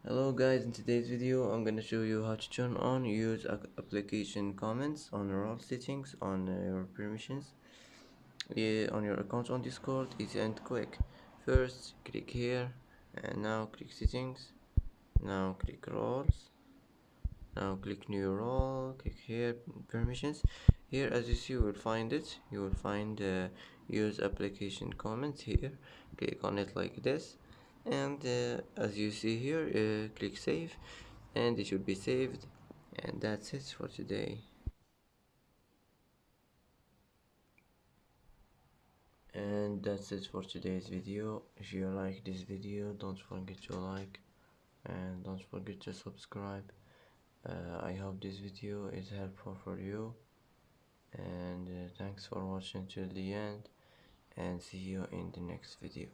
Hello guys, in today's video I'm gonna show you how to turn on use application comments on role settings on your permissions, on your account on Discord. Easy and quick. First click here and now click settings, now click roles, now click new role, click here permissions. Here as you see you will find it, you will find use application comments here. Click on it like this, and as you see here, click save, and it should be saved. And that's it for today. And that's it for today's video. If you like this video, don't forget to like and don't forget to subscribe. I hope this video is helpful for you, and thanks for watching till the end, and see you in the next video.